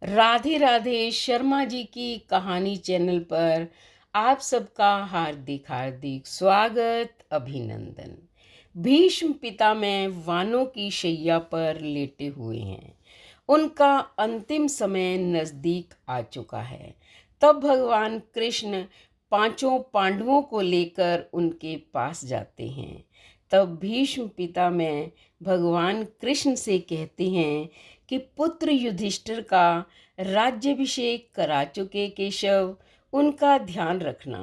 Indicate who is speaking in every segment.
Speaker 1: राधे राधे शर्मा जी की कहानी चैनल पर आप सबका हार्दिक हार्दिक स्वागत अभिनंदन। भीष्म पितामह वानों की शैया पर लेटे हुए हैं। उनका अंतिम समय नजदीक आ चुका है। तब भगवान कृष्ण पांचों पांडवों को लेकर उनके पास जाते हैं। तब भीष्म पितामह भगवान कृष्ण से कहते हैं कि पुत्र युधिष्ठिर का राज्याभिषेक करा चुके केशव, उनका ध्यान रखना।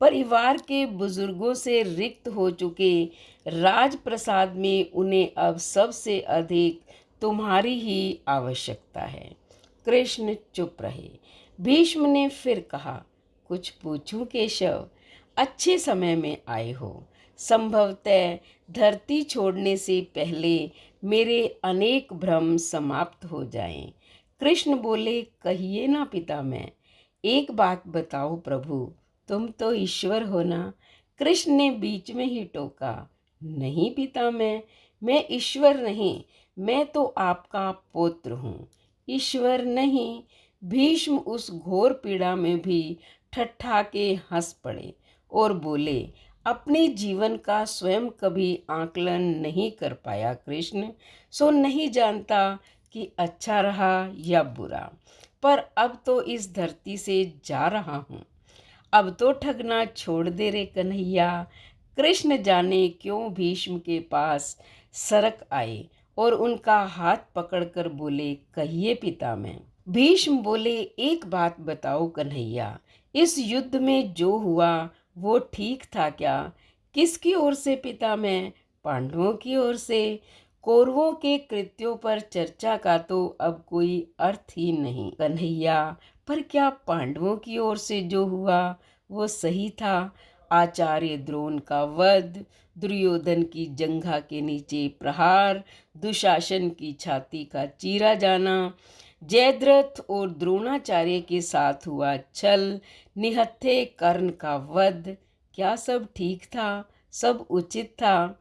Speaker 1: परिवार के बुजुर्गों से रिक्त हो चुके राजप्रसाद में उन्हें अब सबसे अधिक तुम्हारी ही आवश्यकता है। कृष्ण चुप रहे। भीष्म ने फिर कहा, कुछ पूछूं केशव? अच्छे समय में आए हो। संभवतः धरती छोड़ने से पहले मेरे अनेक भ्रम समाप्त हो जाएं। कृष्ण बोले, कहिए ना पितामह। एक बात बताओ प्रभु, तुम तो ईश्वर हो ना? कृष्ण ने बीच में ही टोका, नहीं पितामह, मैं ईश्वर नहीं, मैं तो आपका पुत्र हूँ, ईश्वर नहीं। भीष्म उस घोर पीड़ा में भी ठट्ठा के हंस पड़े और बोले, अपने जीवन का स्वयं कभी आकलन नहीं कर पाया कृष्ण, सो नहीं जानता कि अच्छा रहा या बुरा। पर अब तो इस धरती से जा रहा हूँ, अब तो ठगना छोड़ दे रे कन्हैया। कृष्ण जाने क्यों भीष्म के पास सरक आए और उनका हाथ पकड़कर बोले, कहिए पितामह। भीष्म बोले, एक बात बताओ कन्हैया, इस युद्ध में जो हुआ वो ठीक था क्या? किसकी ओर से पितामह? पांडवों की ओर से। कौरवों के कृत्यों पर चर्चा का तो अब कोई अर्थ ही नहीं कन्हैया। पर क्या पांडवों की ओर से जो हुआ वो सही था? आचार्य द्रोण का वध, दुर्योधन की जंघा के नीचे प्रहार, दुशासन की छाती का चीरा जाना, जयद्रथ और द्रोणाचार्य के साथ हुआ छल, निहत्थे कर्ण का वध, क्या सब ठीक था? सब उचित था?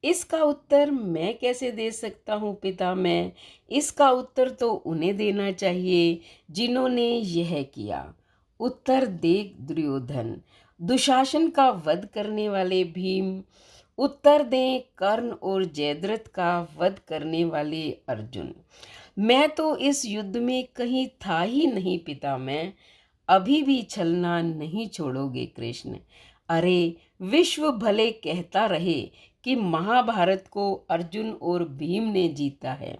Speaker 1: इसका उत्तर मैं कैसे दे सकता हूँ पितामह? इसका उत्तर तो उन्हें देना चाहिए जिन्होंने यह किया। उत्तर दे दुर्योधन, दुशासन का वध करने वाले भीम। उत्तर दें कर्ण और जयद्रथ का वध करने वाले अर्जुन। मैं तो इस युद्ध में कहीं था ही नहीं पितामह। अभी भी छलना नहीं छोड़ोगे कृष्ण? अरे, विश्व भले कहता रहे कि महाभारत को अर्जुन और भीम ने जीता है,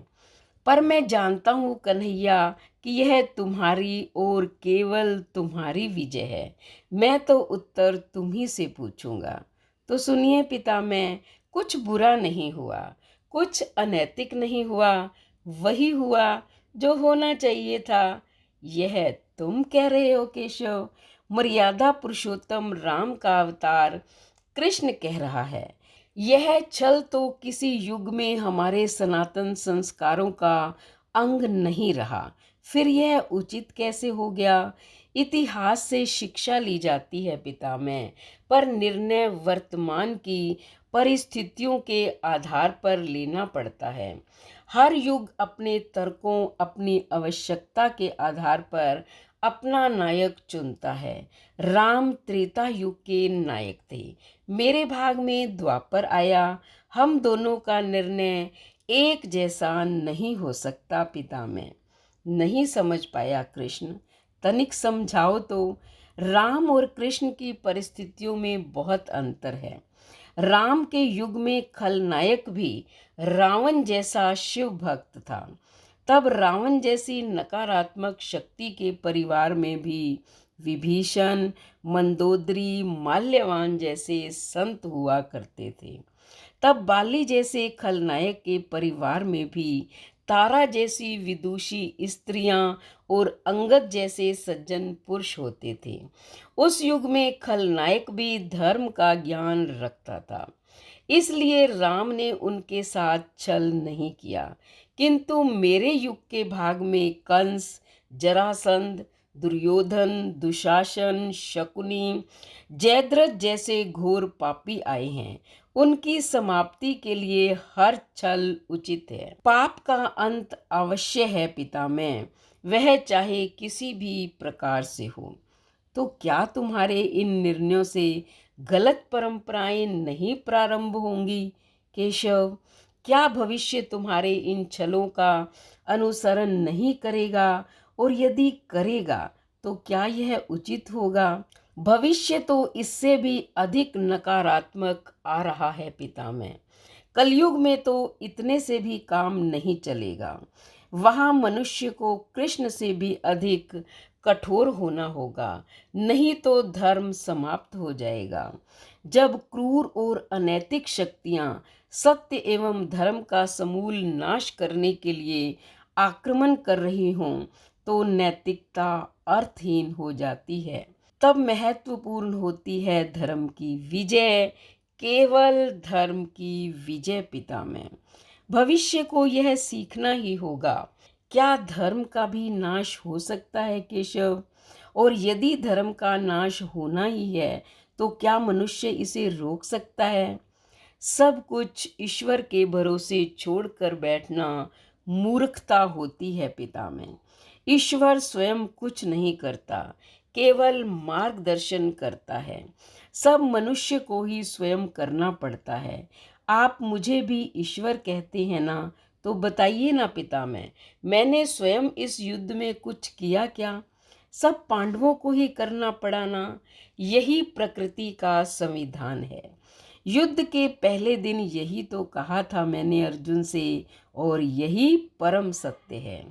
Speaker 1: पर मैं जानता हूँ कन्हैया कि यह तुम्हारी और केवल तुम्हारी विजय है। मैं तो उत्तर तुम्ही से पूछूंगा। तो सुनिए पितामह, कुछ बुरा नहीं हुआ, कुछ अनैतिक नहीं हुआ, वही हुआ जो होना चाहिए था। यह तुम कह रहे हो केशव? मर्यादा पुरुषोत्तम राम का अवतार कृष्ण कह रहा है। यह छल तो किसी युग में हमारे सनातन संस्कारों का अंग नहीं रहा, फिर यह उचित कैसे हो गया? इतिहास से शिक्षा ली जाती है पितामह, पर निर्णय वर्तमान की परिस्थितियों के आधार पर लेना पड़ता है। हर युग अपने तर्कों, अपनी आवश्यकता के आधार पर अपना नायक चुनता है। राम त्रेता युग के नायक थे, मेरे भाग में द्वापर आया। हम दोनों का निर्णय एक जैसा नहीं हो सकता पितामह। नहीं समझ पाया कृष्ण? तनिक समझाओ तो। राम और कृष्ण की परिस्थितियों में बहुत अंतर है। राम के युग में खलनायक भी रावण जैसा शिव भक्त था। तब रावण जैसी नकारात्मक शक्ति के परिवार में भी विभीषण, मंदोदरी, माल्यवान जैसे संत हुआ करते थे। तब बाली जैसे खलनायक के परिवार में भी तारा जैसी विदुषी स्त्रियां और अंगद जैसे सज्जन पुरुष होते थे। उस युग में खलनायक भी धर्म का ज्ञान रखता था, इसलिए राम ने उनके साथ छल नहीं किया। किंतु मेरे युग के भाग में कंस, जरासंध, दुर्योधन, दुशासन, शकुनी, जयद्रथ जैसे घोर पापी आए हैं। उनकी समाप्ति के लिए हर छल उचित है। पाप का अंत अवश्य है पितामह। वह चाहे किसी भी प्रकार से हो। तो क्या तुम्हारे इन निर्णयों से गलत परंपराएं नहीं प्रारंभ होंगी केशव? क्या भविष्य तुम्हारे इन छलों का अनुसरण नहीं करेगा? और यदि करेगा तो क्या यह उचित होगा? भविष्य तो इससे भी अधिक नकारात्मक आ रहा है पितामह। कलयुग में तो इतने से भी काम नहीं चलेगा। वहाँ मनुष्य को कृष्ण से भी अधिक कठोर होना होगा, नहीं तो धर्म समाप्त हो जाएगा। जब क्रूर और अनैतिक शक्तियाँ सत्य एवं धर्म का समूल नाश करने के लिए आक्रमण कर रही हों, तो नैतिकता अर्थहीन हो जाती है। तब महत्वपूर्ण होती है धर्म की विजय, केवल धर्म की विजय पितामह। भविष्य को यह सीखना ही होगा। क्या धर्म का भी नाश हो सकता है केशव? और यदि धर्म का नाश होना ही है तो क्या मनुष्य इसे रोक सकता है? सब कुछ ईश्वर के भरोसे छोड़कर बैठना मूर्खता होती है पितामह। ईश्वर स्वयं कुछ नहीं करता, केवल मार्गदर्शन करता है। सब मनुष्य को ही स्वयं करना पड़ता है। आप मुझे भी ईश्वर कहते हैं ना, तो बताइए ना पितामह, मैंने स्वयं इस युद्ध में कुछ किया क्या? सब पांडवों को ही करना पड़ा ना। यही प्रकृति का संविधान है। युद्ध के पहले दिन यही तो कहा था मैंने अर्जुन से, और यही परम सत्य है।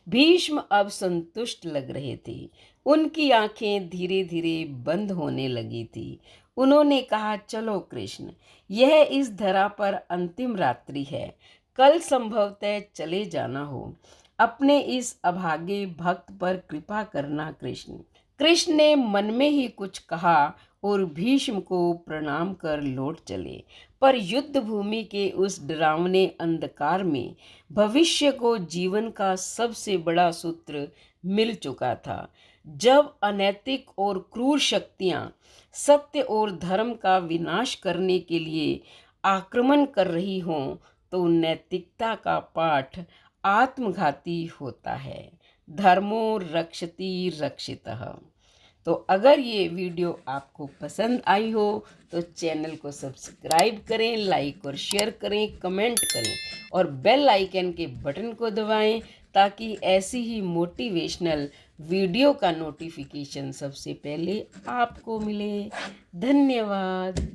Speaker 1: भीष्म अब संतुष्ट लग रहे थे। उनकी आंखें धीरे धीरे बंद होने लगी थी। उन्होंने कहा, चलो कृष्ण, यह इस धरा पर अंतिम रात्रि है। कल संभवतः चले जाना हो। अपने इस अभागे भक्त पर कृपा करना कृष्ण। कृष्ण ने मन में ही कुछ कहा और भीष्म को प्रणाम कर लौट चले। पर युद्ध भूमि के उस डरावने अंधकार में भविष्य को जीवन का सबसे बड़ा सूत्र मिल चुका था। जब अनैतिक और क्रूर शक्तियां सत्य और धर्म का विनाश करने के लिए आक्रमण कर रही हों, तो नैतिकता का पाठ आत्मघाती होता है। धर्मो रक्षति रक्षितः। तो अगर ये वीडियो आपको पसंद आई हो तो चैनल को सब्सक्राइब करें, लाइक और शेयर करें, कमेंट करें और बेल आइकन के बटन को दबाएं, ताकि ऐसी ही मोटिवेशनल वीडियो का नोटिफिकेशन सबसे पहले आपको मिले। धन्यवाद।